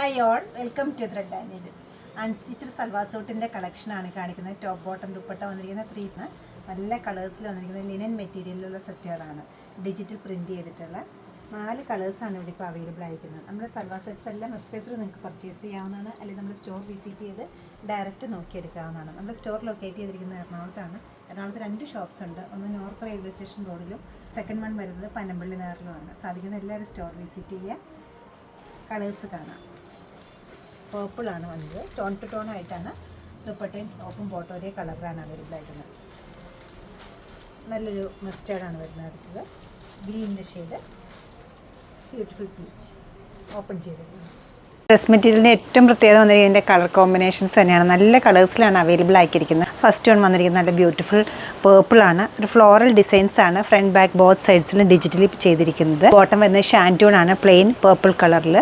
Hi all, welcome to thread and needle. Unstitched salwar സൂട്ടിൻ്റെ കളക്ഷനാണ് കാണിക്കുന്നത്. ടോപ്പ് ബോട്ടം ദുപ്പട്ട വന്നിരിക്കുന്ന നല്ല കളേഴ്സിൽ വന്നിരിക്കുന്ന ലിനൻ മെറ്റീരിയലിലുള്ള സെറ്റുകളാണ്. ഡിജിറ്റൽ പ്രിൻറ്റ് ചെയ്തിട്ടുള്ള 4 കളേഴ്സാണ് ഇവിടെ ഇപ്പോൾ അവൈലബിൾ ആയിരിക്കുന്നത്. നമ്മുടെ സൽവാർ സെറ്റ്സ് എല്ലാം വെബ്സൈറ്റിൽ നിങ്ങൾക്ക് പർച്ചേസ് ചെയ്യാവുന്നതാണ്, അല്ലെങ്കിൽ നമ്മൾ സ്റ്റോർ വിസിറ്റ് ചെയ്ത് ഡയറക്റ്റ് നോക്കിയെടുക്കാവുന്നതാണ്. നമ്മുടെ സ്റ്റോർ ലൊക്കേറ്റ് ചെയ്തിരിക്കുന്നത് എറണാകുളത്താണ്. എറണാകുളത്ത് 2 ഷോപ്സ് ഉണ്ട്. ഒന്ന് നോർത്ത് റെയിൽവേ സ്റ്റേഷൻ റോഡിലും സെക്കൻഡ് വൺ വരുന്നത് പനമ്പള്ളി നഗറിലുമാണ്. സാധിക്കുന്ന എല്ലാവരും സ്റ്റോർ വിസിറ്റ് ചെയ്യുക. കളേഴ്സ് കാണാം. പേർപ്പിളാണ് വന്നത്, ടോൺ ടു ടോൺ ആയിട്ടാണ് ദുപ്പട്ടയും ടോപ്പും ബോട്ടം ഒരേ കളറിലാണ് അവൈലബിൾ ആയിട്ടുള്ളത്. നല്ലൊരു മസ്റ്റേർഡാണ് വരുന്നത്. അടുത്തത് ഗ്രീനിൻ്റെ ഷെയ്ഡ്, ബ്യൂട്ടിഫുൾ പീച്ച് ഓപ്പൺ ചെയ്തിട്ടുണ്ട്. ഡ്രസ് മെറ്റീരിയലിൻ്റെ ഏറ്റവും പ്രത്യേകത വന്നിരിക്കുന്നത് ഇതിൻ്റെ കളർ കോമ്പിനേഷൻസ് തന്നെയാണ്. നല്ല കളേഴ്സിലാണ് അവൈലബിൾ ആക്കിയിരിക്കുന്നത്. ഫസ്റ്റ് വൺ വന്നിരിക്കുന്നത് നല്ല ബ്യൂട്ടിഫുൾ പേർപ്പിളാണ്. ഒരു ഫ്ലോറൽ ഡിസൈൻസ് ആണ് ഫ്രണ്ട് ബാക്ക് ബോത്ത് സൈഡ്സിലും ഡിജിറ്റലി ചെയ്തിരിക്കുന്നത്. ബോട്ടം വരുന്നത് ഷാൻറ്റൂൺ ആണ്, പ്ലെയിൻ പേർപ്പിൾ കളറിൽ.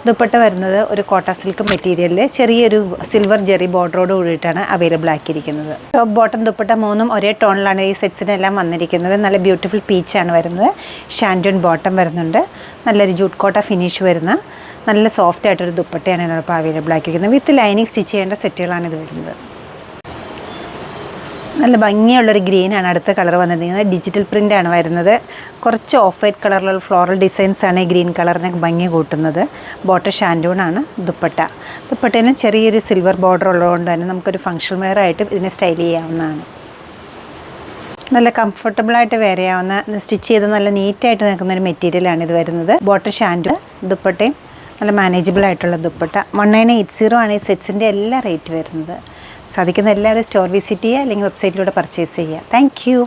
ദുപ്പട്ട വരുന്നത് ഒരു കോട്ട സിൽക്ക് മെറ്റീരിയലിൽ ചെറിയൊരു സിൽവർ ജെറി ബോർഡറോട് കൂടിയിട്ടാണ് അവൈലബിൾ ആക്കിയിരിക്കുന്നത്. ടോപ്പ് ബോട്ടം ദുപ്പട്ട മൂന്നും ഒരേ ടോണിലാണ് ഈ സെറ്റ്സിനെല്ലാം വന്നിരിക്കുന്നത്. നല്ല ബ്യൂട്ടിഫുൾ പീച്ചാണ് വരുന്നത്. ഷാൻറ്റൂൺ ബോട്ടം വരുന്നുണ്ട്. നല്ലൊരു ജൂട്ട് കോട്ട ഫിനിഷ് വരുന്ന നല്ല സോഫ്റ്റ് ആയിട്ടൊരു ദുപ്പട്ടയാണ് ഇതിനോടൊപ്പം അവൈലബിൾ ആക്കിയിരിക്കുന്നത്. വിത്ത് ലൈനിങ് സ്റ്റിച്ച് ചെയ്യേണ്ട സെറ്റുകളാണ് ഇത് വരുന്നത്. നല്ല ഭംഗിയുള്ളൊരു ഗ്രീനാണ് അടുത്ത കളർ വന്നിരിക്കുന്നത്. ഡിജിറ്റൽ പ്രിൻ്റാണ് വരുന്നത്. കുറച്ച് ഓഫ് വൈറ്റ് കളറിലുള്ള ഫ്ലോറൽ ഡിസൈൻസാണ് ഈ ഗ്രീൻ കളറിന് ഭംഗി കൂട്ടുന്നത്. ബോട്ടം ഷാൻറ്റൂണാണ്. ദുപ്പട്ടേന് ചെറിയൊരു സിൽവർ ബോർഡർ ഉള്ളതുകൊണ്ട് തന്നെ നമുക്കൊരു ഫങ്ഷൻ വെയർ ആയിട്ട് ഇതിനെ സ്റ്റൈൽ ചെയ്യാവുന്നതാണ്. നല്ല കംഫർട്ടബിളായിട്ട് വെയർ ചെയ്യാവുന്ന, സ്റ്റിച്ച് ചെയ്ത് നല്ല നീറ്റായിട്ട് നിൽക്കുന്നൊരു മെറ്റീരിയലാണ് ഇത് വരുന്നത്. ബോട്ടം ഷാൻറ്റൂൺ, ദുപ്പട്ടയും നല്ല മാനേജബിൾ ആയിട്ടുള്ള ദുപ്പട്ട. 1980 ആണ് ഈ സെറ്റ്സിൻ്റെ എല്ലാ റേറ്റ് വരുന്നത്. സാധിക്കുന്ന എല്ലാവരും സ്റ്റോർ വിസിറ്റ് ചെയ്യുക, അല്ലെങ്കിൽ വെബ്സൈറ്റിലൂടെ പർച്ചേസ് ചെയ്യുക. Thank you.